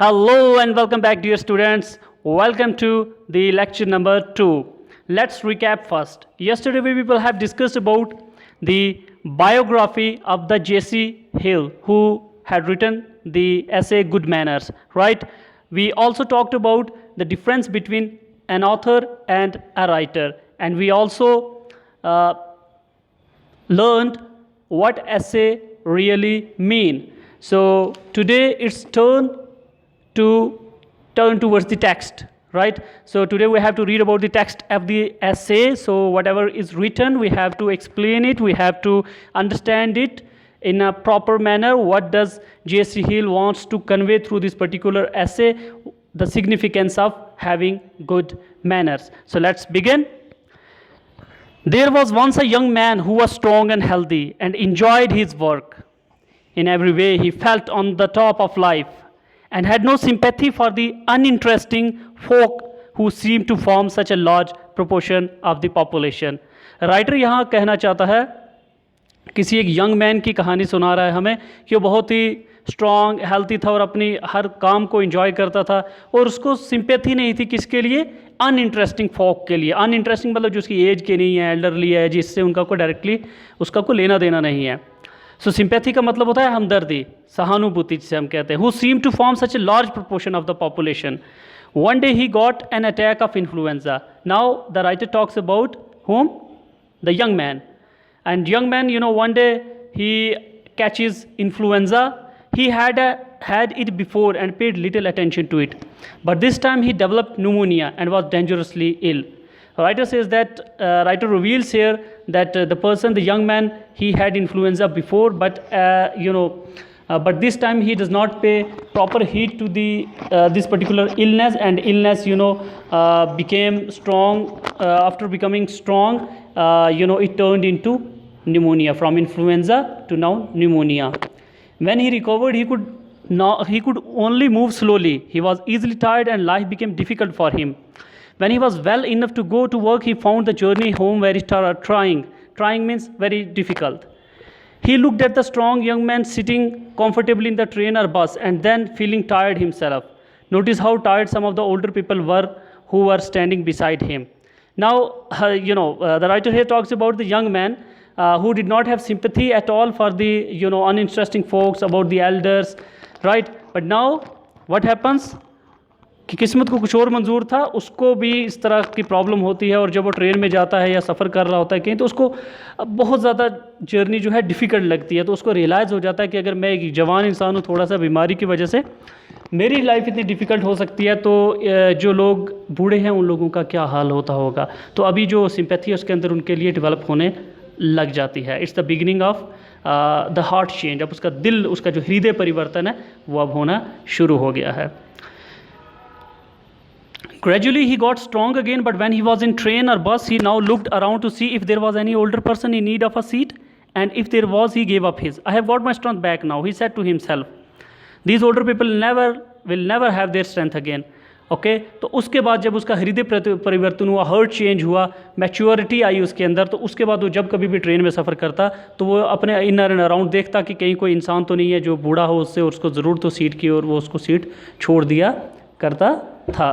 Hello and welcome back, dear students. Welcome to the lecture number 2. Let's recap first. Yesterday we people have discussed about the biography of the J.C. Hill, who had written the essay Good Manners, right? We also talked about the difference between an author and a writer, and we also learned what essay really mean. So today it's turn towards the text, right? So today we have to read about the text of the essay. So whatever is written, we have to explain it, we have to understand it in a proper manner. What does J.C. Hill wants to convey through this particular essay, the significance of having good manners. So let's begin. There was once a young man who was strong and healthy and enjoyed his work. In every way, he felt on the top of life and had no sympathy for the uninteresting folk who seemed to form such a large proportion of the population. Writer यहाँ कहना चाहता है, किसी एक young man की कहानी सुना रहा है हमें कि वो बहुत ही स्ट्रॉन्ग हेल्थी था और अपनी हर काम को एंजॉय करता था और उसको सिंपैथी नहीं थी किसके लिए, अनइंटरेस्टिंग फोक के लिए. अनइंटरेस्टिंग मतलब जो उसकी एज के नहीं है, एल्डरली है, जिससे उनका कोई डायरेक्टली उसका कोई लेना देना नहीं है. सो सिंपैथी का मतलब होता है हमदर्दी, सहानुभूति जिसे हम कहते हैं. Who seem to form such a large proportion of the population. One day he got an attack of influenza. Now the writer talks about whom? The young man. And young man, one day he catches influenza. He had it before and paid little attention to it. But this time he developed pneumonia and was dangerously ill. Writer says that, writer reveals here that the young man, he had influenza before, but but this time he does not pay proper heed to this particular illness, and illness became strong. After becoming strong, it turned into pneumonia, from influenza to now pneumonia. When he recovered, he could only move slowly. He was easily tired and life became difficult for him. When he was well enough to go to work, he found the journey home very trying. Trying means very difficult. He looked at the strong young man sitting comfortably in the train or bus and then feeling tired himself. Notice how tired some of the older people were who were standing beside him. Now, the writer here talks about the young man who did not have sympathy at all for the uninteresting folks, about the elders, right? But now what happens कि किस्मत को कुछ और मंजूर था, उसको भी इस तरह की प्रॉब्लम होती है और जब वो ट्रेन में जाता है या सफ़र कर रहा होता है कहीं, तो उसको बहुत ज़्यादा जर्नी जो है डिफ़िकल्ट लगती है. तो उसको रियलाइज़ हो जाता है कि अगर मैं एक जवान इंसान हूँ, थोड़ा सा बीमारी की वजह से मेरी लाइफ इतनी डिफ़िकल्ट हो सकती है, तो जो लोग बूढ़े हैं उन लोगों का क्या हाल होता होगा. तो अभी जो सिंपैथी है उसके अंदर उनके लिए डेवलप होने लग जाती है. It's the beginning of the heart change. अब उसका दिल, उसका जो हृदय परिवर्तन है वो अब होना शुरू हो गया है. Gradually he got strong again, but when he was in train or bus, he now looked around to see if there was any older person in need of a seat, and if there was, he gave up his. I have got my strength back now, he said to himself. These older people will never have their strength again. Okay तो उसके बाद जब उसका हृदय परिवर्तन हुआ, heart change हुआ, maturity आई उसके अंदर, तो उसके बाद वो जब कभी भी ट्रेन में सफ़र करता तो वो अपने इनर एंड अराउंड देखता कि कहीं कोई इंसान तो नहीं है जो बूढ़ा हो उससे, उसको ज़रूर तो सीट की और वो उसको सीट छोड़ दिया करता था.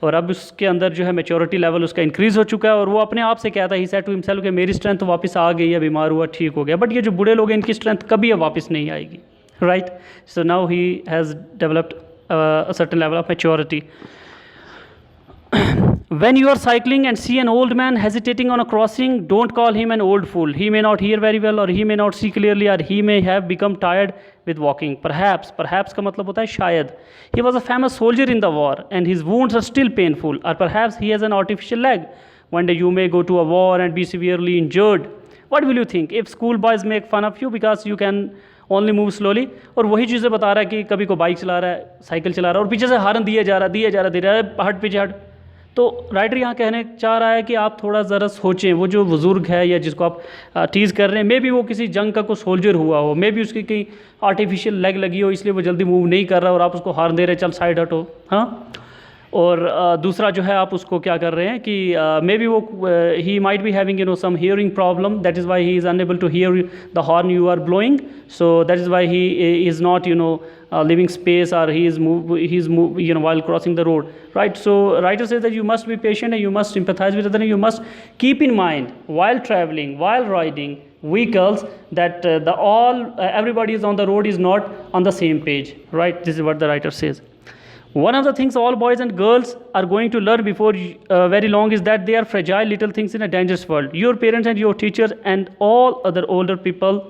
और अब उसके अंदर जो है मैच्योरिटी लेवल उसका इंक्रीज़ हो चुका है और वो अपने आप से कहता है, ही सेड टू हिमसेल्फ, कि मेरी स्ट्रेंथ वापस आ गई है, बीमार हुआ ठीक हो गया. बट ये जो बूढ़े लोग हैं इनकी स्ट्रेंथ कभी अब वापस नहीं आएगी, right? So now he has developed a certain level of maturity. When you are cycling and see an old man hesitating on a crossing, don't call him an old fool. He may not hear very well, or he may not see clearly, or he may have become tired with walking. Perhaps का मतलब होता है शायद. He was a famous soldier in the war and his wounds are still painful, or perhaps he has an artificial leg. One day you may go to a war and be severely injured. What will you think if schoolboys make fun of you because you can only move slowly? और वही चीज़ें बता रहा है कि कभी को bike चला रहा है, साइकिल चला रहा है और पीछे से हॉर्न दिया जा रहा है, हट पीछे हट. तो राइटर यहाँ कहने चाह रहा है कि आप थोड़ा ज़रा सोचें, वो जो बुज़ुर्ग है या जिसको आप टीज़ कर रहे हैं, मे बी वो किसी जंग का कोई सोल्जर हुआ हो, मे बी उसकी कहीं आर्टिफिशियल लेग लगी हो इसलिए वो जल्दी मूव नहीं कर रहा और आप उसको हॉर्न दे रहे, चल साइड हटो. हाँ, और दूसरा जो है आप उसको क्या कर रहे हैं कि मे बी वो he might be having some hearing problem, that is why he is unable to hear the horn you are blowing, so that is why he is not living space, or he is while crossing the road, right? So writer says that you must be patient and you must sympathize with others, and you must keep in mind while traveling, while riding vehicles, that everybody is on the road is not on the same page, right? This is what the writer says. One of the things all boys and girls are going to learn before very long is that they are fragile little things in a dangerous world. Your parents and your teachers and all other older people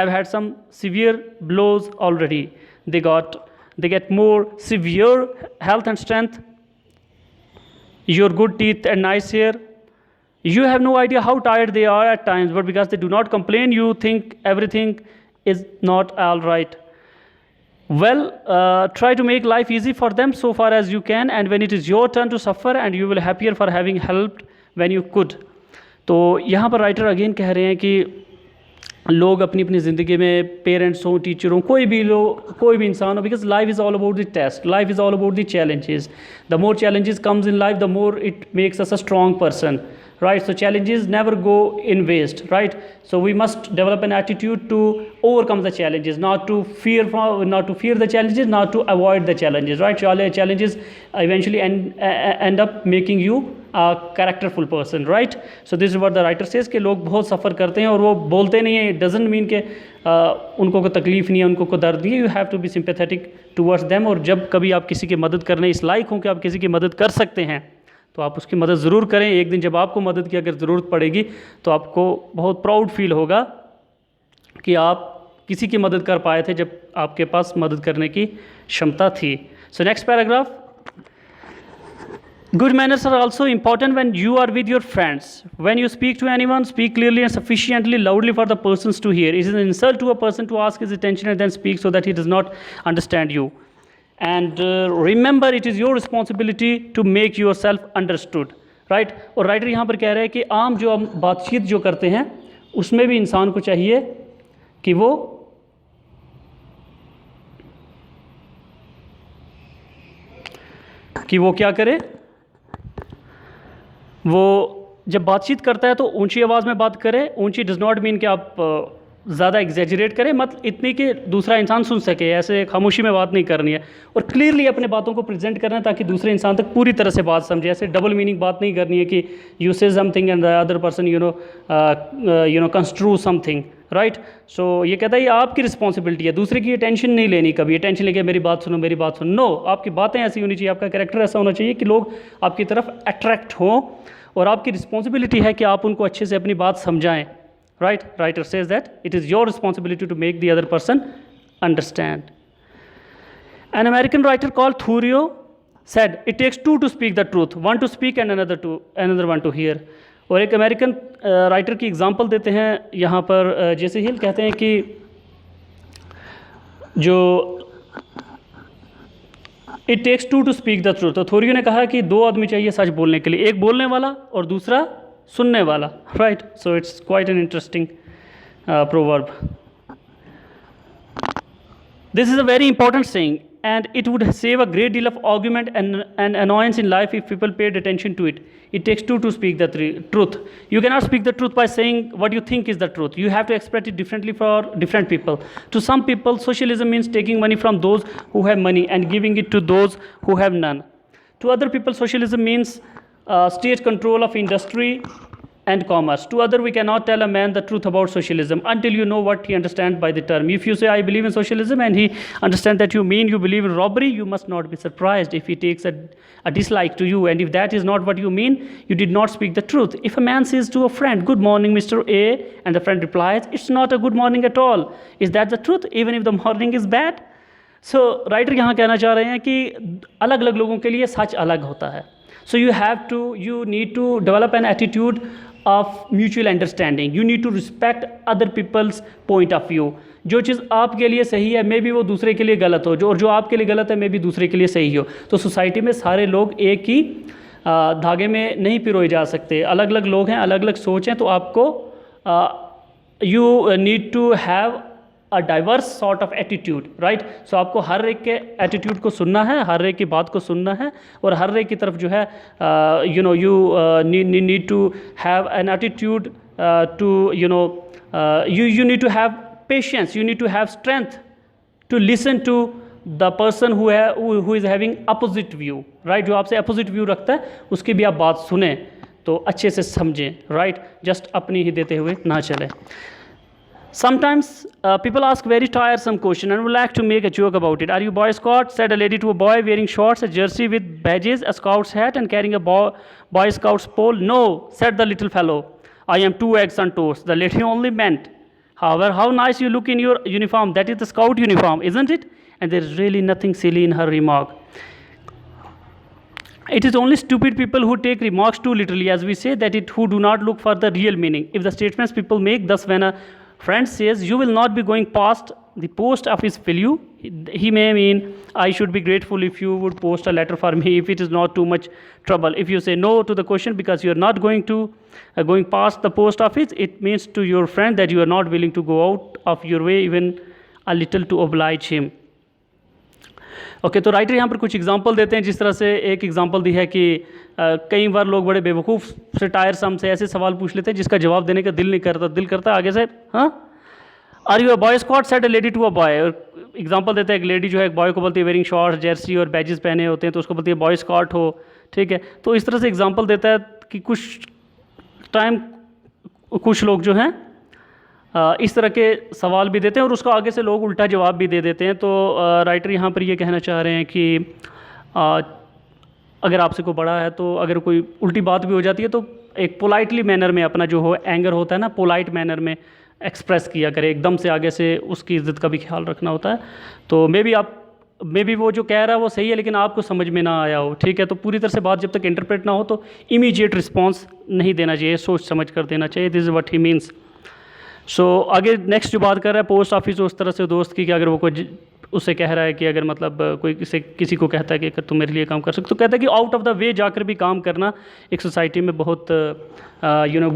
have had some severe blows already. They get more severe health and strength, your good teeth and nice hair. You have no idea how tired they are at times, but because they do not complain, you think everything is not all right. Well, try to make life easy for them so far as you can, and when it is your turn to suffer, and you will be happier for having helped when you could. तो यहाँ पर writer again कह रहे हैं कि लोग अपनी अपनी ज़िंदगी में पेरेंट्स हों, टीचर हों, कोई भी इंसान हो, because life is all about the test, life is all about the challenges. The more challenges comes in life, the more it makes us a strong person, right? So challenges never go in waste, right? So we must develop an attitude to overcome the challenges, not to fear the challenges, not to avoid the challenges, right? Challenges eventually end up making you a characterful person, right? So this is what the writer says कि लोग बहुत सफ़र करते हैं और वो बोलते नहीं हैं. It doesn't mean कि उनको कोई तकलीफ़ नहीं है, उनको कोई दर्द नहीं है. You have to be sympathetic towards them. और जब कभी आप किसी की मदद करने इस लायक हों कि आप किसी की मदद कर सकते हैं, तो आप उसकी मदद ज़रूर करें. एक दिन जब आपको मदद की अगर ज़रूरत पड़ेगी तो आपको बहुत प्राउड फील होगा कि आप किसी की मदद कर पाए थे जब आपके पास मदद करने की क्षमता थी. So next paragraph. Good manners are also important when you are with your friends. When you speak to anyone, speak clearly and sufficiently loudly for the persons to hear. It is an insult to a person to ask his attention and then speak so that he does not understand you. And remember, it is your responsibility to make yourself understood, right? और writer यहाँ पर कह रहे हैं कि आम जो हम बातचीत जो करते हैं उसमें भी इंसान को चाहिए कि वो क्या करे. वो जब बातचीत करता है तो ऊंची आवाज़ में बात करे. ऊंची डज़ नॉट मीन कि आप ज़्यादा एग्जैजरेट करें, मत इतनी कि दूसरा इंसान सुन सके, ऐसे खामोशी में बात नहीं करनी है. और क्लियरली अपने बातों को प्रेजेंट करना है ताकि दूसरे इंसान तक पूरी तरह से बात समझे. ऐसे डबल मीनिंग बात नहीं करनी है कि you say something and the other person construe something, right? So ये कहता है ये आपकी रिस्पॉन्सिबिलिटी है, दूसरे की अटेंशन नहीं लेनी. कभी अटेंशन लेके मेरी बात सुनो, मेरी बात सुनो. नो, आपकी बातें ऐसी होनी चाहिए, आपका कैरेक्टर ऐसा होना चाहिए कि लोग आपकी तरफ अट्रैक्ट हों, और आपकी रिस्पॉन्सिबिलिटी है कि आप उनको अच्छे से अपनी बात समझाएं, right? Writer says that it is your responsibility to make the other person understand. An American writer called Thoreau said, it takes two to speak the truth, one to speak and another one to hear. और एक American writer की example देते हैं यहाँ पर जेसी हिल. कहते हैं कि जो it takes to to speak the truth. तो थोरियो ने कहा कि दो आदमी चाहिए सच बोलने के लिए, एक बोलने वाला और दूसरा सुनने वाला, right? So it's quite an interesting proverb. This is a very important saying and it would save a great deal of argument and annoyance in life if people paid attention to it. It takes two to speak the truth. You cannot speak the truth by saying what you think is the truth. You have to express it differently for different people. To some people, socialism means taking money from those who have money and giving it to those who have none. To other people, socialism means state control of industry and commerce. To other, we cannot tell a man the truth about socialism until you know what he understands by the term. If you say, I believe in socialism, and he understands that you mean you believe in robbery, you must not be surprised if he takes a dislike to you. And if that is not what you mean, you did not speak the truth. If a man says to a friend, good morning, Mr. A, and the friend replies, it's not a good morning at all. Is that the truth, even if the morning is bad? So, writer यहाँ कहना चाह रहे हैं कि अलग अलग लोगों के लिए सच अलग होता है. So you need to develop an attitude of mutual understanding. You need to respect other people's point of view. जो चीज़ आपके लिए सही है मे बी वो दूसरे के लिए गलत हो, और जो आपके लिए गलत है मे बी दूसरे के लिए सही हो. तो सोसाइटी में सारे लोग एक ही धागे में नहीं पिरोए जा सकते. अलग अलग लोग हैं, अलग अलग सोच हैं. तो आपको you need to have a diverse sort of attitude, right. So आपको हर एक के एटीट्यूड को सुनना है, हर एक की बात को सुनना है, और हर एक की तरफ जो है you know you need to have an attitude to you need to have patience, you need to have strength to listen to the person who is having opposite view, right। जो आपसे opposite view रखता है उसकी भी आप बात सुने तो अच्छे से समझें, right। जस्ट अपनी ही देते हुए ना चले। Sometimes people ask very tiresome question and would like to make a joke about it. Are you Boy Scout? Said a lady to a boy wearing shorts, a jersey with badges, a scout's hat, and carrying a Boy Scout's pole. No, said the little fellow. I am 2 eggs on toast. The lady only meant, however, how nice you look in your uniform. That is the scout uniform, isn't it? And there is really nothing silly in her remark. It is only stupid people who take remarks too literally, as we say, that it who do not look for the real meaning. If the statements people make, thus when a friend says, you will not be going past the post office, will you? He may mean, I should be grateful if you would post a letter for me if it is not too much trouble. If you say no to the question because you are not going past the post office, it means to your friend that you are not willing to go out of your way even a little to oblige him. Okay तो writer यहाँ पर कुछ example देते हैं। जिस तरह से एक एग्जांपल दी है कि कई बार लोग बड़े बेवकूफ़ से टायरसम से ऐसे सवाल पूछ लेते हैं जिसका जवाब देने का दिल नहीं करता, दिल करता आगे से हाँ, are you a boy scout, said a lady to a boy. Example देते हैं, एक लेडी जो है एक बॉय को बोलती है वेयरिंग शॉर्ट्स, जर्सी और बैजेस पहने होते हैं, तो उसको बोलती है बॉय स्कॉट हो, ठीक है। तो इस तरह से एग्जांपल देता है कि कुछ टाइम कुछ लोग जो हैं इस तरह के सवाल भी देते हैं और उसको आगे से लोग उल्टा जवाब भी दे देते हैं। तो राइटर यहाँ पर ये कहना चाह रहे हैं कि अगर आपसे कोई बड़ा है तो अगर कोई उल्टी बात भी हो जाती है तो एक पोलाइटली मैनर में अपना जो हो एंगर होता है ना, पोलाइट मैनर में एक्सप्रेस किया करे, एकदम से आगे से उसकी इज़्ज़त का भी ख्याल रखना होता है। तो मे बी वो जो कह रहा है वो सही है लेकिन आपको समझ में ना आया हो, ठीक है। तो पूरी तरह से बात जब तक इंटरप्रेट ना हो तो इमीडिएट रिस्पॉन्स नहीं देना चाहिए, सोच समझ कर देना चाहिए। This is what he means. So आगे नेक्स्ट जो बात कर रहा है पोस्ट ऑफिस उस तरह से दोस्त की कि अगर वो कोई उससे कह रहा है कि अगर मतलब कोई किसी को कहता है कि अगर तुम मेरे लिए काम कर सकते, तो कहता है कि आउट ऑफ द वे जाकर भी काम करना एक सोसाइटी में बहुत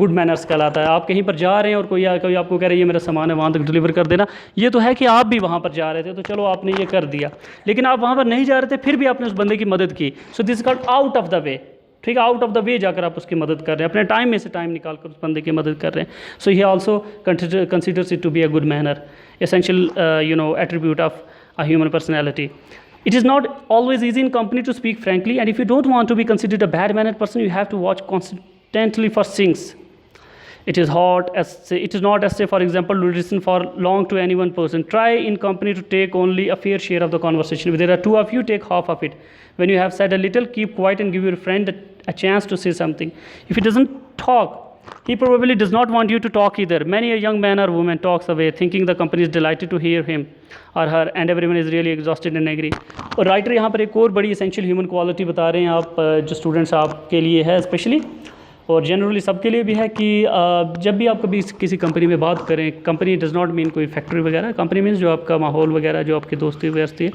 गुड मैनर्स कहलाता है। आप कहीं पर जा रहे हैं और कोई आपको कह रहा है ये मेरा सामान है वहाँ तक डिलीवर कर देना, ये तो है कि आप भी वहाँ पर जा रहे थे तो चलो आपने ये कर दिया, लेकिन आप वहाँ पर नहीं जा रहे थे फिर भी आपने उस बंदे की मदद की। So this called out of the way, ठीक है। आउट ऑफ द वे जाकर आप उसकी मदद कर रहे हैं, अपने टाइम में से टाइम निकाल कर उस बंदे की मदद कर रहे हैं। So he also considers it to be a good manner, essential attribute of a human personality. It is not always easy in company to speak frankly, and if you don't want to be considered a bad-mannered person, you have to watch constantly for things. It is not as say, for example, to listen for long to any one person. Try in company to take only a fair share of the conversation. If there are two of you, take half of it. When you have said a little, keep quiet and give your friend a chance to say something. If he doesn't talk, he probably does not want you to talk either. Many a young man or woman talks away, thinking the company is delighted to hear him or her, and everyone is really exhausted and angry. और writer यहाँ पर एक और बड़ी essential human quality बता रहे हैं आप जो स्टूडेंट्स आपके लिए है स्पेशली और जनरली सबके लिए भी है कि जब भी आप कभी किसी कंपनी में बात करें, कंपनी डज़ नॉट मीन कोई फैक्ट्री वगैरह, कंपनी मीन्स जो आपका माहौल वगैरह जो आपकी दोस्ती व्यस्ती है,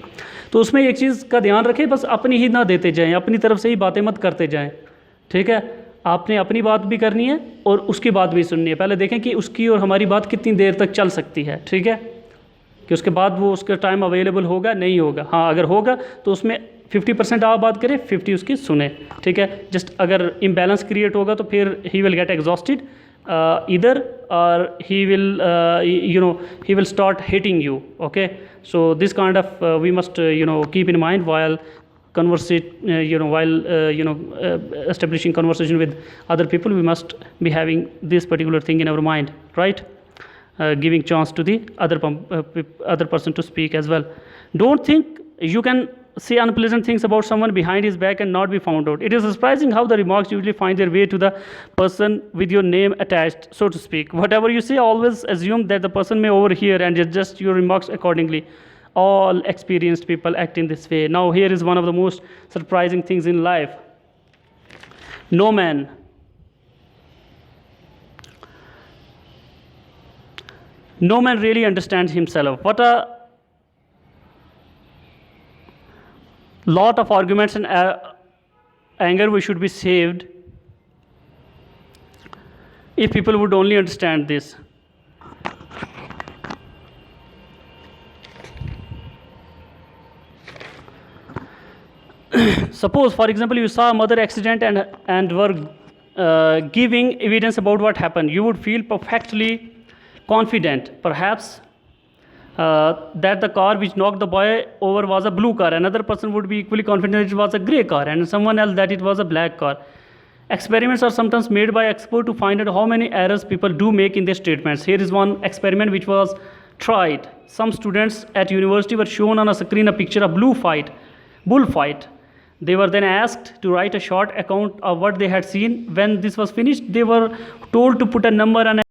तो उसमें एक चीज़ का ध्यान रखें, बस अपनी ही ना देते जाएँ, अपनी तरफ से ही बातें मत करते जाएँ, ठीक है। आपने अपनी बात भी करनी है और उसकी बात भी सुननी है। पहले देखें कि उसकी और हमारी बात कितनी देर तक चल सकती है, ठीक है, कि उसके बाद वो उसका टाइम अवेलेबल होगा नहीं होगा। हाँ, अगर होगा तो उसमें 50% आप बात करें, 50 उसकी सुने, ठीक है। जस्ट अगर इम्बैलेंस क्रिएट होगा तो फिर he will get exhausted either or he will start hating you, okay। So this kind of we must keep in mind while establishing conversation with other people. We must be having this particular thing in our mind, right? Giving chance to the other person to speak as well. Don't think you can say unpleasant things about someone behind his back and not be found out. It is surprising how the remarks usually find their way to the person with your name attached, so to speak. Whatever you say, always assume that the person may overhear and adjust your remarks accordingly. All experienced people act in this way. Now here is one of the most surprising things in life. No man really understands himself. What a lot of arguments and anger we should be saved if people would only understand this. Suppose, for example, you saw a mother accident and were giving evidence about what happened. You would feel perfectly confident, perhaps that the car which knocked the boy over was a blue car. Another person would be equally confident it was a grey car, and someone else that it was a black car. Experiments are sometimes made by experts to find out how many errors people do make in their statements. Here is one experiment which was tried. Some students at university were shown on a screen a picture of bullfight. They were then asked to write a short account of what they had seen. When this was finished, they were told to put a number on